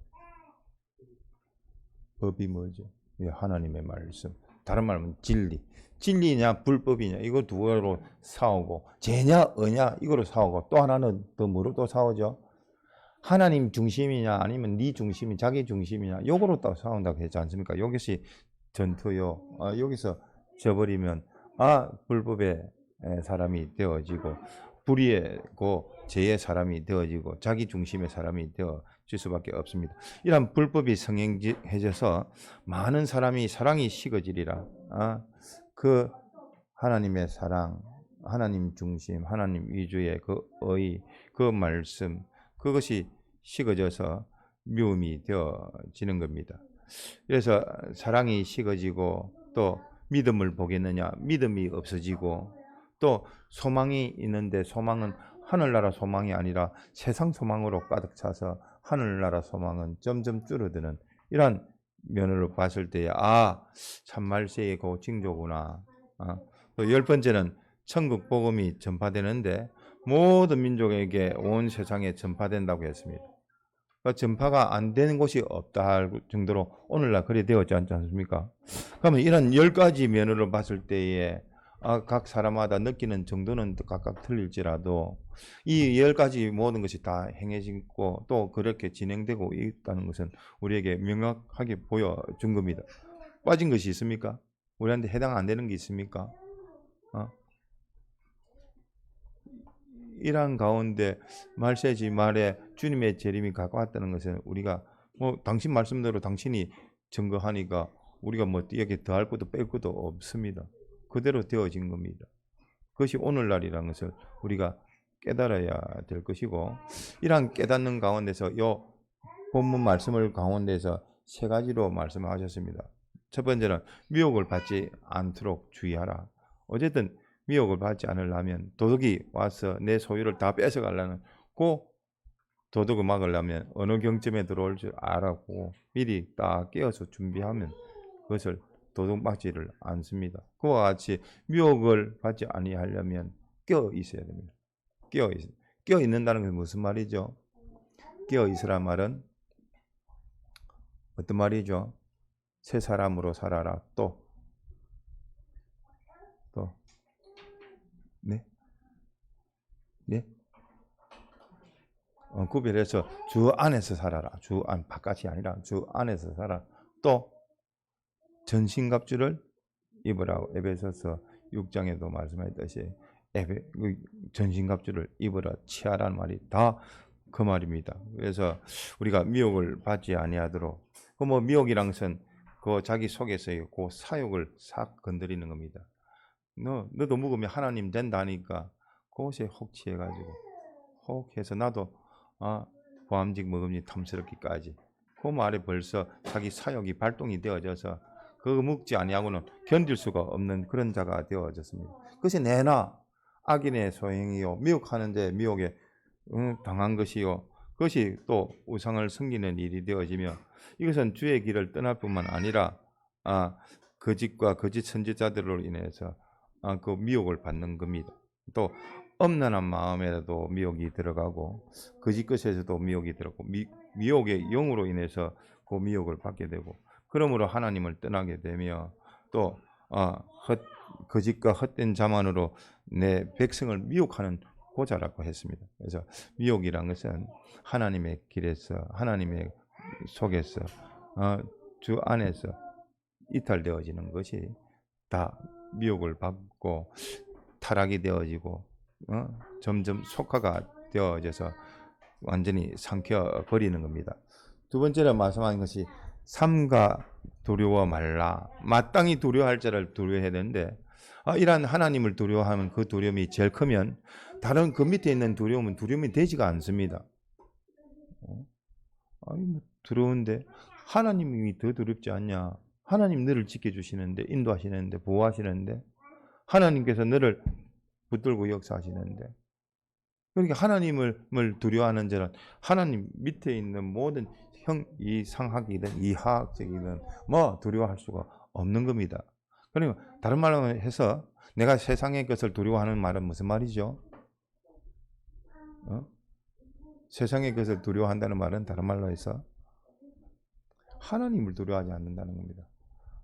S1: 법이 뭐죠? 하나님의 말씀. 다른 말하면 진리. 진리냐 불법이냐 이거 두 개로 싸우고 죄냐 어냐 이거로 싸우고 또 하나는 더 뭐로 또 싸우죠? 하나님 중심이냐 아니면 네 중심이 자기 중심이냐 요거로 또 싸운다고 했지 않습니까? 여기서 전투요. 여기서 져버리면 불법의 사람이 되어지고 불의의 죄의 사람이 되어지고 자기 중심의 사람이 되어질 수밖에 없습니다. 이런 불법이 성행해져서 많은 사랑이 식어지리라. 그 하나님의 사랑, 하나님 중심, 하나님 위주의 그 의, 그 말씀 그것이 식어져서 미움이 되어지는 겁니다. 그래서 사랑이 식어지고 또 믿음을 보겠느냐 믿음이 없어지고 또 소망이 있는데 소망은 하늘나라 소망이 아니라 세상 소망으로 가득 차서 하늘나라 소망은 점점 줄어드는 이런 면으로 봤을 때에 참말세의 그 징조구나. 또 10번째는 천국 복음이 전파되는데 모든 민족에게 온 세상에 전파된다고 했습니다. 그러니까 전파가 안 되는 곳이 없다 할 정도로 오늘날 그리 되었지 않지 않습니까? 그러면 이런 10가지 면으로 봤을 때에 각 사람마다 느끼는 정도는 각각 틀릴지라도 이 10가지 모든 것이 다 행해지고 또 그렇게 진행되고 있다는 것은 우리에게 명확하게 보여준 겁니다. 빠진 것이 있습니까? 우리한테 해당 안 되는 게 있습니까? 이러한 가운데 말세지 말에 주님의 재림이 가까웠다는 것은 우리가 당신 말씀대로 당신이 증거하니까 우리가 여기 더할 것도 뺄 것도 없습니다. 그대로 되어진 겁니다. 그것이 오늘날이라는 것을 우리가 깨달아야 될 것이고 이러한 깨닫는 가운데서 이 본문 말씀을 가운데서 3가지로 말씀하셨습니다. 첫 번째는 미혹을 받지 않도록 주의하라. 어쨌든 미혹을 받지 않으려면 도둑이 와서 내 소유를 다 뺏어가려는 그 도둑을 막으려면 어느 경점에 들어올 줄 알았고 미리 딱 깨어서 준비하면 그것을 도둑 막지를 않습니다. 그와 같이 미혹을 받지 아니하려면 깨어 있어야 됩니다. 깨어 있는다는 것은 무슨 말이죠? 깨어 있으란 말은 어떤 말이죠? 새 사람으로 살아라. 또 네? 구별해서 주 안에서 살아라. 주 안 바깥이 아니라 주 안에서 살아. 또 전신갑주를 입으라고 에베소서 6장에도 말씀했듯이 전신갑주를 입으라 취하라는 말이 다 그 말입니다. 그래서 우리가 미혹을 받지 아니하도록 미혹이란 것은 그 자기 속에서의 그 사욕을 싹 건드리는 겁니다. 너도 먹으면 하나님 된다니까 그것에 혹 취해가지고 혹 해서 나도 보암직 먹으니 탐스럽기까지 그 말에 벌써 자기 사욕이 발동이 되어져서 그거 먹지 아니하고는 견딜 수가 없는 그런 자가 되어졌습니다. 그것이 내나 악인의 소행이요 미혹하는데 미혹에 당한 것이요 그것이 또 우상을 섬기는 일이 되어지며 이것은 주의 길을 떠날 뿐만 아니라 거짓과 거짓 선지자들로 인해서 그 미혹을 받는 겁니다. 또 엄란한 마음에도 미혹이 들어가고 거짓 것에서도 미혹이 들어가고 미혹의 영으로 인해서 그 미혹을 받게 되고, 그러므로 하나님을 떠나게 되며 또 거짓과 헛된 자만으로 내 백성을 미혹하는 고자라고 했습니다. 그래서 미혹이란 것은 하나님의 길에서, 하나님의 속에서, 주 안에서 이탈되어지는 것이 다 미혹을 받고 타락이 되어지고 점점 속화가 되어져서 완전히 삼켜 버리는 겁니다. 두 번째로 말씀하는 것이 삼가 두려워 말라. 마땅히 두려워할 자를 두려워해야 되는데 이러한 하나님을 두려워하면 그 두려움이 제일 크면 다른 그 밑에 있는 두려움은 두려움이 되지가 않습니다. 두려운데 하나님이 더 두렵지 않냐? 하나님 너를 지켜주시는데, 인도하시는데, 보호하시는데, 하나님께서 너를 붙들고 역사하시는데, 그러니까 하나님을 두려워하는 자는 하나님 밑에 있는 모든 이상학이든 이하학적이든 두려워할 수가 없는 겁니다. 그러니까 다른 말로 해서 내가 세상의 것을 두려워하는 말은 무슨 말이죠? 세상의 것을 두려워한다는 말은 다른 말로 해서 하나님을 두려워하지 않는다는 겁니다.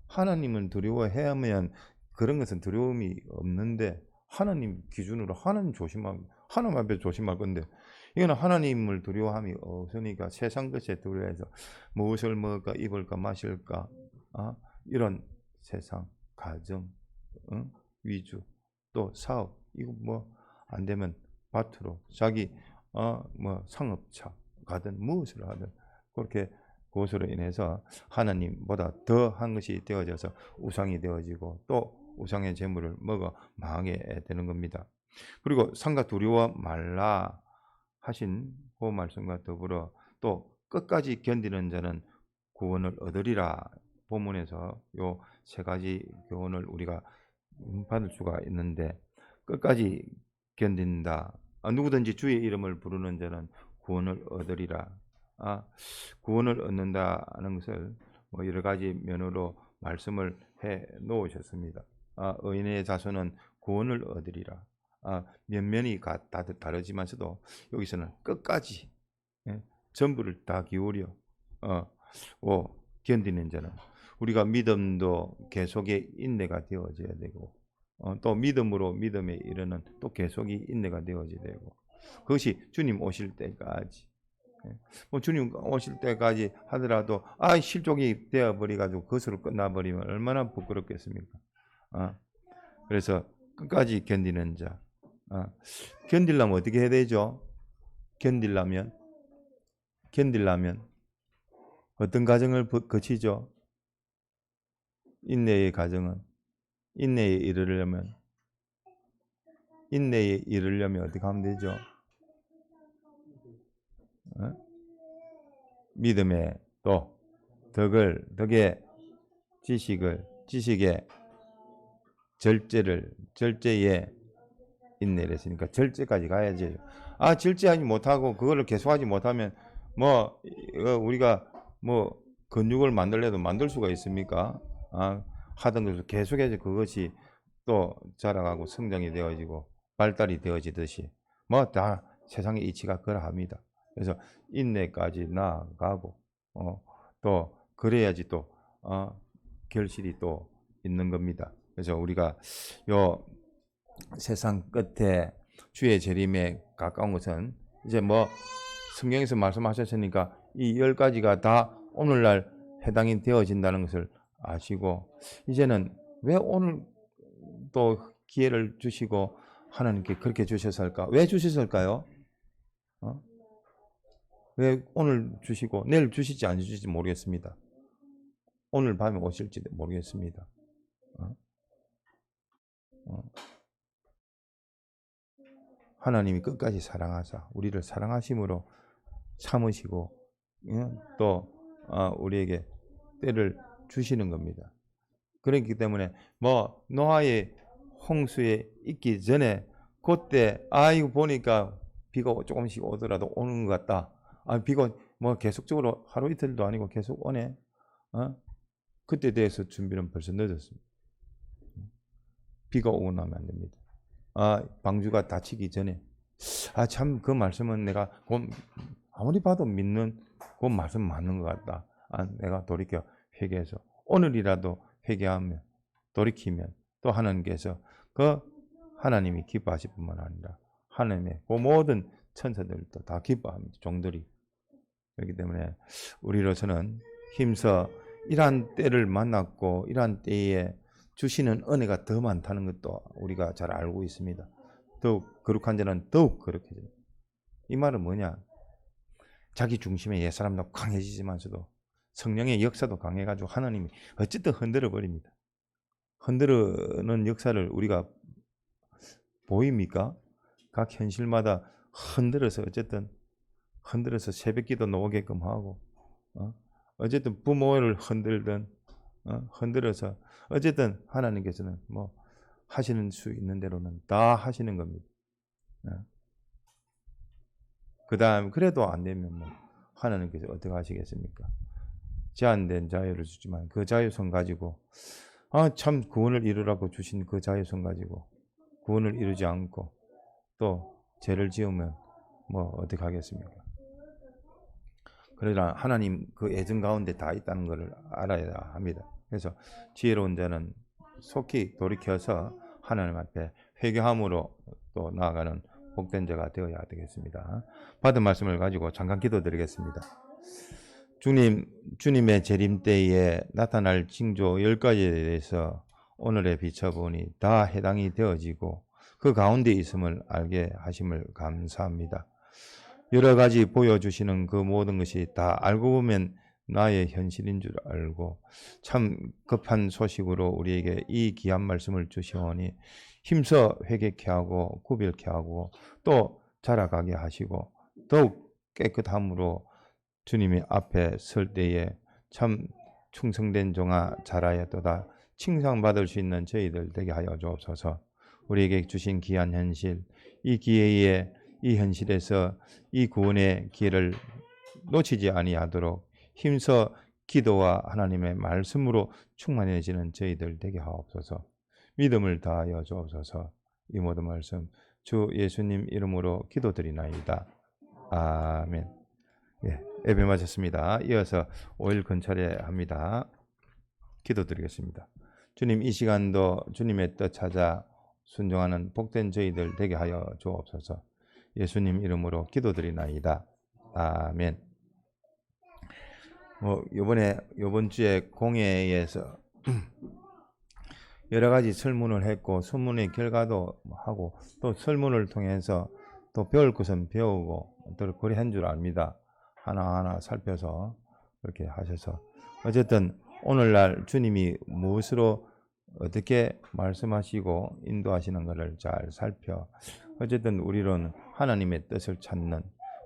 S1: 하나님을 두려워해야면 그런 것은 두려움이 없는데, 하나님 기준으로 하나님 앞에 조심할 건데, 이거는 하나님을 두려워함이 없으니까 세상 것에 두려워해서 무엇을 먹을까, 입을까, 마실까, 이런 세상, 가정, 위주, 또 사업, 이거 안 되면 밭으로 자기 상업차 가든 무엇을 하든 그렇게 그것으로 인해서 하나님보다 더한 것이 되어져서 우상이 되어지고 또 우상의 재물을 먹어 망하게 되는 겁니다. 그리고 삼가 두려워 말라 하신 그 말씀과 더불어 또 끝까지 견디는 자는 구원을 얻으리라. 본문에서 요 세 가지 교훈을 우리가 받을 수가 있는데, 끝까지 견딘다. 누구든지 주의 이름을 부르는 자는 구원을 얻으리라. 구원을 얻는다는 것을 여러 가지 면으로 말씀을 해 놓으셨습니다. 의인의 자손은 구원을 얻으리라. 면면이 다르지만서도 여기서는 끝까지 전부를 다 기울여 견디는 자는, 우리가 믿음도 계속의 인내가 되어져야 되고 또 믿음으로 믿음에 이르는 또 계속이 인내가 되어져야 되고, 그것이 주님 오실 때까지, 주님 오실 때까지 하더라도 실족이 되어버려가지고 그것으로 끝나버리면 얼마나 부끄럽겠습니까? 그래서 끝까지 견디는 자. 견디려면 어떻게 해야 되죠? 견디려면 어떤 과정을 거치죠? 인내의 과정은, 인내에 이르려면 어떻게 하면 되죠? 믿음에 또 덕의 지식의 절제에 인내를 했으니까 절제까지 가야지. 절제하지 못하고 그거를 계속하지 못하면 우리가 근육을 만들려도 만들 수가 있습니까? 하던 것을 계속해서 그것이 또 자라가고 성장이 되어지고 발달이 되어지듯이 다 세상의 이치가 그러합니다. 그래서 인내까지 나아가고 또 그래야지 또 결실이 또 있는 겁니다. 그래서 우리가 요 세상 끝에 주의 재림에 가까운 것은 이제 성경에서 말씀하셨으니까 이 10가지가 다 오늘날 해당이 되어진다는 것을 아시고, 이제는 왜 오늘 또 기회를 주시고 하나님께 그렇게 주셨을까? 왜 주셨을까요? 왜 오늘 주시고 내일 주실지 안 주실지 모르겠습니다. 오늘 밤에 오실지 모르겠습니다. 하나님이 끝까지 사랑하사 우리를 사랑하심으로 참으시고 또 우리에게 때를 주시는 겁니다. 그렇기 때문에 노아의 홍수에 있기 전에 그때 이거 보니까 비가 조금씩 오더라도 오는 것 같다. 비가 계속적으로 하루 이틀도 아니고 계속 오네. 그때 대해서 준비는 벌써 늦었습니다. 비가 오고 나면 안 됩니다. 방주가 닫히기 전에. 참 그 말씀은 내가 아무리 봐도 믿는 그 말씀 맞는 것 같다. 내가 돌이켜 회개해서 오늘이라도 회개하면 돌이키면 또 하나님께서 그 하나님이 기뻐하실 뿐만 아니라 하나님의 그 모든 천사들도 다 기뻐합니다. 종들이. 그렇기 때문에 우리로서는 힘써 이러한 때를 만났고 이러한 때에 주시는 은혜가 더 많다는 것도 우리가 잘 알고 있습니다. 더욱 거룩한 자는 더욱 거룩해져요. 이 말은 뭐냐? 자기 중심의 옛사람도 강해지지만서도 성령의 역사도 강해가지고 하나님이 어쨌든 흔들어 버립니다. 흔들어는 역사를 우리가 보입니까? 각 현실마다 흔들어서 어쨌든 흔들어서 새벽기도 나오게끔 하고 어쨌든 부모를 흔들든 흔들어서 어쨌든 하나님께서는 뭐 하시는 수 있는 대로는 다 하시는 겁니다. 그 다음 그래도 안 되면 뭐 하나님께서 어떻게 하시겠습니까? 제한된 자유를 주지만 그 자유선 가지고 참 구원을 이루라고 주신 그 자유선 가지고 구원을 이루지 않고 또 죄를 지으면 뭐 어떻게 하겠습니까? 그러나 하나님 그 애정 가운데 다 있다는 것을 알아야 합니다. 그래서 지혜로운 자는 속히 돌이켜서 하나님 앞에 회개함으로 또 나아가는 복된 자가 되어야 되겠습니다. 받은 말씀을 가지고 잠깐 기도드리겠습니다. 주님의 재림 때에 나타날 징조 10가지에 대해서 오늘의 비춰보니 다 해당이 되어지고 그 가운데 있음을 알게 하심을 감사합니다. 여러 가지 보여주시는 그 모든 것이 다 알고 보면 나의 현실인 줄 알고 참 급한 소식으로 우리에게 이 귀한 말씀을 주시오니 힘써 회개케 하고 구별케 하고 또 자라가게 하시고 더욱 깨끗함으로 주님의 앞에 설 때에 참 충성된 종아 자라야도다 칭찬받을 수 있는 저희들 되게 하여 주옵소서. 우리에게 주신 귀한 현실, 이 기회에 이 현실에서 이 구원의 기회를 놓치지 아니하도록 힘써 기도와 하나님의 말씀으로 충만해지는 저희들 되게 하옵소서. 믿음을 다하여 주옵소서. 이 모든 말씀 주 예수님 이름으로 기도드리나이다. 아멘. 예배 마쳤습니다. 이어서 5일 건찰해 합니다. 기도드리겠습니다. 주님, 이 시간도 주님의 뜻 찾아 순종하는 복된 저희들 되게 하여 주옵소서. 예수님 이름으로 기도드리나이다. 아멘. 이번 주에 공회에서 여러 가지 설문을 했고 설문의 결과도 하고 또 설문을 통해서 또 배울 것은 배우고 또 그리 한 줄 압니다. 하나하나 살펴서 그렇게 하셔서 어쨌든 오늘날 주님이 무엇으로 어떻게 말씀하시고 인도하시는 것을 잘 살펴 어쨌든 우리는 하나님의 뜻을 찾는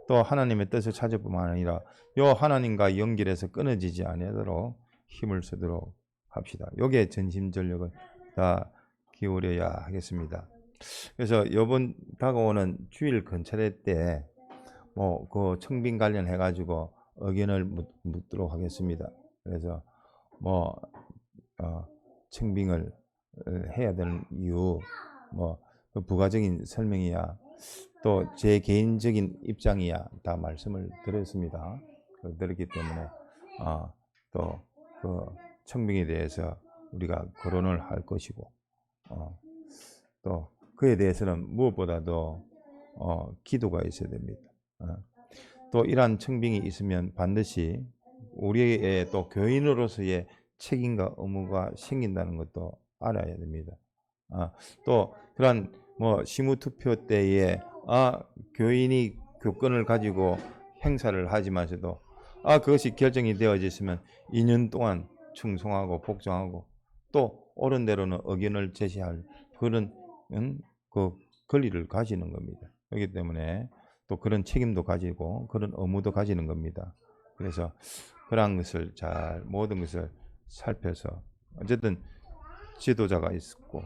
S1: 또 하나님의 뜻을 찾을 뿐만 아니라 요 하나님과 연결해서 끊어지지 않도록 힘을 쓰도록 합시다. 요게 전심전력을 다 기울여야 하겠습니다. 그래서 이번 다가오는 주일 건찰회 때 그 청빙 관련해 가지고 의견을 묻도록 하겠습니다. 그래서 청빙을 해야 되는 이유 그 부가적인 설명이야 또 제 개인적인 입장이야 다 말씀을 드렸습니다. 드렸기 때문에 또 그 청빙에 대해서 우리가 거론을 할 것이고 또 그에 대해서는 무엇보다도 기도가 있어야 됩니다. 또 이러한 청빙이 있으면 반드시 우리의 또 교인으로서의 책임과 의무가 생긴다는 것도 알아야 됩니다. 또 그런 시무투표 때에 교인이 교권을 가지고 행사를 하지만서도 그것이 결정이 되어졌으면 2년 동안 충성하고 복종하고 또 옳은 대로는 의견을 제시할 그런 그 권리를 가지는 겁니다. 그렇기 때문에 또 그런 책임도 가지고 그런 의무도 가지는 겁니다. 그래서 그러한 것을 잘 모든 것을 살펴서 어쨌든 지도자가 있었고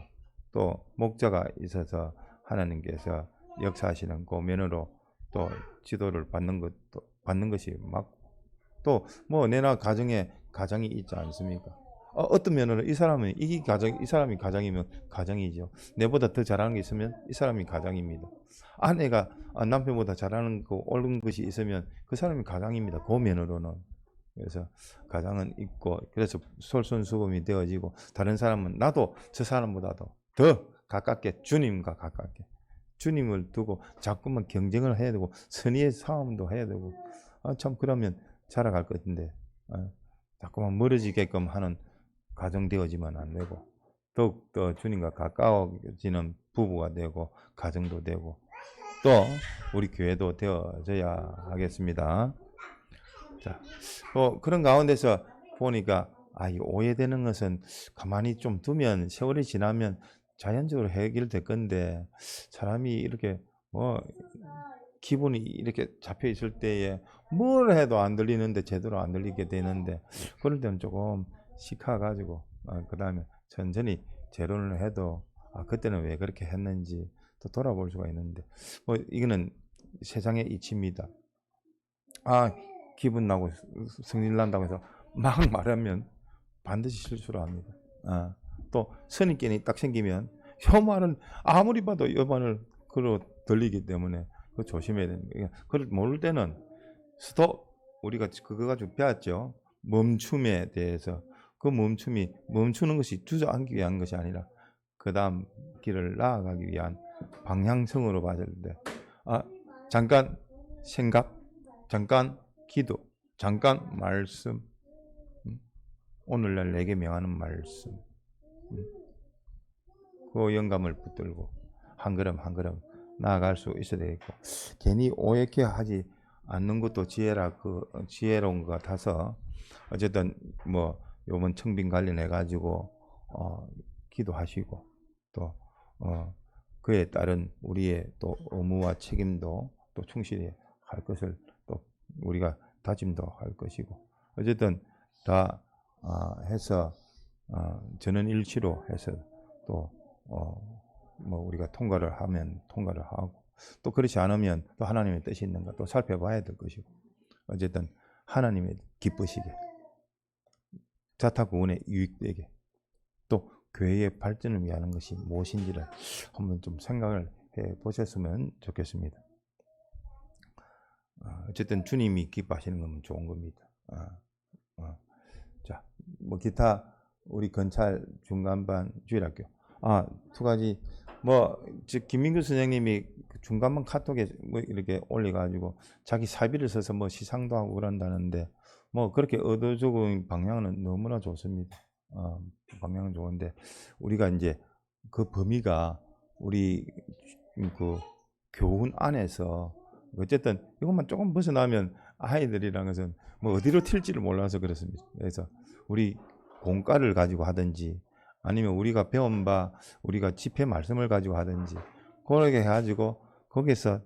S1: 또 목자가 있어서 하나님께서 역사하시는 그 면으로 또 지도를 받는 것이 맞고 또 내나 가정이 있지 않습니까? 어떤 면으로 이 사람이 가장이면 가장이죠. 내보다 더 잘하는 게 있으면 이 사람이 가장입니다. 아내가 남편보다 잘하는 거 옳은 것이 있으면 그 사람이 가장입니다. 그 면으로는 그래서 가장은 있고, 그래서 솔선수범이 되어지고, 다른 사람은 나도 저 사람보다도 더 가깝게, 주님과 가깝게 주님을 두고 자꾸만 경쟁을 해야 되고 선의의 싸움도 해야 되고, 참 그러면 자라갈 것 같은데, 자꾸만 멀어지게끔 하는 가정 되어지면 안 되고, 더욱더 주님과 가까워지는 부부가 되고 가정도 되고 또 우리 교회도 되어져야 하겠습니다. 자, 그런 가운데서 보니까 이 오해되는 것은 가만히 좀 두면 세월이 지나면 자연적으로 해결될 건데, 사람이 이렇게 기분이 이렇게 잡혀 있을 때에 뭘 해도 안 들리는데, 제대로 안 들리게 되는데, 그럴 때는 조금 식혀가지고 그 다음에 천천히 재론을 해도 그때는 왜 그렇게 했는지 또 돌아볼 수가 있는데, 이거는 세상의 이치입니다. 기분 나고 승질 난다고 해서 막 말하면 반드시 실수를 합니다. 또 선입견이 딱 생기면 저 말은 아무리 봐도 여반을 그로 들리기 때문에 그거 조심해야 됩니다. 그걸 모를 때는 스톱, 우리가 그거 가지고 배웠죠. 멈춤에 대해서. 그 멈춤이 멈추는 것이 주저앉기 위한 것이 아니라 그 다음 길을 나아가기 위한 방향성으로 봤을 때 잠깐 생각, 잠깐 기도, 잠깐 말씀, 오늘날 내게 명하는 말씀, 그 영감을 붙들고 한 걸음 한 걸음 나아갈 수 있어야 되겠고, 괜히 오해케 하지 않는 것도 지혜로운 것 같아서, 어쨌든 요번 청빙 관련해 가지고 기도하시고 또 그에 따른 우리의 또 의무와 책임도 또 충실히 할 것을 또 우리가 다짐도 할 것이고, 어쨌든 다 해서 전원 일치로 해서 또 우리가 통과를 하면 통과를 하고, 또 그렇지 않으면 또 하나님의 뜻이 있는가 또 살펴봐야 될 것이고, 어쨌든 하나님의 기쁘시게 자타구원에 유익되게 또 교회의 발전을 위하는 것이 무엇인지를 한번 좀 생각을 해 보셨으면 좋겠습니다. 어쨌든 주님이 기뻐하시는 건 좋은 겁니다. 자, 기타 우리 건찰 중간반 주일학교 두 가지 김민규 선생님이 중간반 카톡에 이렇게 올려가지고 자기 사비를 써서 시상도 하고 그런다는데, 그렇게 의도적인 방향은 너무나 좋습니다. 방향은 좋은데, 우리가 이제 그 범위가 우리 그 교훈 안에서 어쨌든 이것만 조금 벗어나면 아이들이란 것은 어디로 튈지를 몰라서 그렇습니다. 그래서 우리 공과를 가지고 하든지 아니면 우리가 배운 바 우리가 집회 말씀을 가지고 하든지 그렇게 해가지고 거기서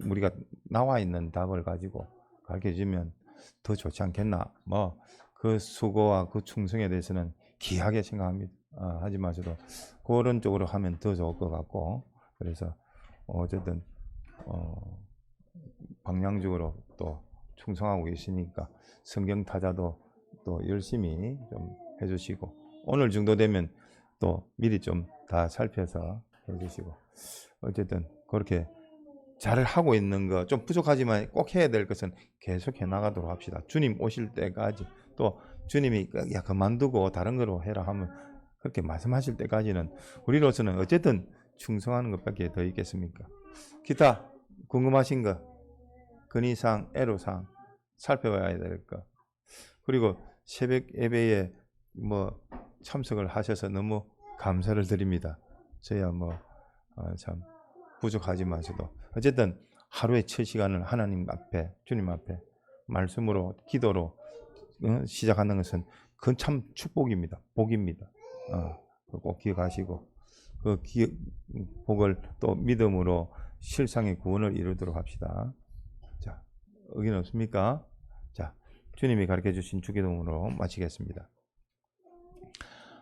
S1: 우리가 나와 있는 답을 가지고 가르쳐주면 더 좋지 않겠나. 그 수고와 그 충성에 대해서는 귀하게 생각합니다. 하지 마셔도 그런 쪽으로 하면 더 좋을 것 같고, 그래서 어쨌든 방향적으로 또 충성하고 계시니까 성경 타자도 또 열심히 좀 해주시고, 오늘 정도 되면 또 미리 좀 다 살펴서 해주시고, 어쨌든 그렇게 잘 하고 있는 거, 좀 부족하지만 꼭 해야 될 것은 계속 해 나가도록 합시다. 주님 오실 때까지, 또 주님이 그만두고 다른 거로 해라 하면 그렇게 말씀하실 때까지는 우리로서는 어쨌든 충성하는 것밖에 더 있겠습니까? 기타 궁금하신 거, 근의사항, 애로사항 살펴봐야 될 거, 그리고 새벽 예배에 참석을 하셔서 너무 감사를 드립니다. 저야 참 부족하지 마셔도 어쨌든 하루의 첫 시간을 하나님 앞에, 주님 앞에 말씀으로 기도로 시작하는 것은 그건 참 축복입니다. 복입니다. 꼭 기억하시고 그 복을 또 믿음으로 실상의 구원을 이루도록 합시다. 자, 의견 없습니까? 자, 주님이 가르쳐 주신 주기도문으로 마치겠습니다.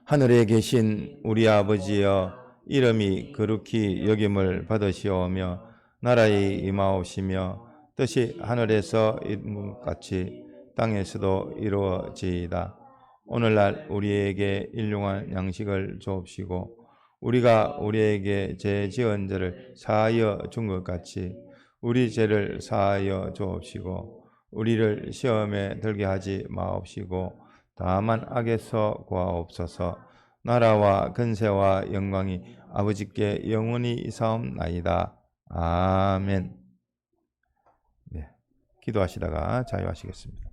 S1: 하늘에 계신 우리 아버지여, 이름이 거룩히 여김을 받으시오며 나라의 임하옵시며 뜻이 하늘에서 이룬 것 같이 땅에서도 이루어지이다. 오늘날 우리에게 일용할 양식을 주옵시고 우리가 우리에게 죄 지은 자를 사하여 준 것 같이 우리 죄를 사하여 주옵시고 우리를 시험에 들게 하지 마옵시고 다만 악에서 구하옵소서. 나라와 근세와 영광이 아버지께 영원히 이사옵나이다. 아멘. 네, 기도하시다가 자유하시겠습니다.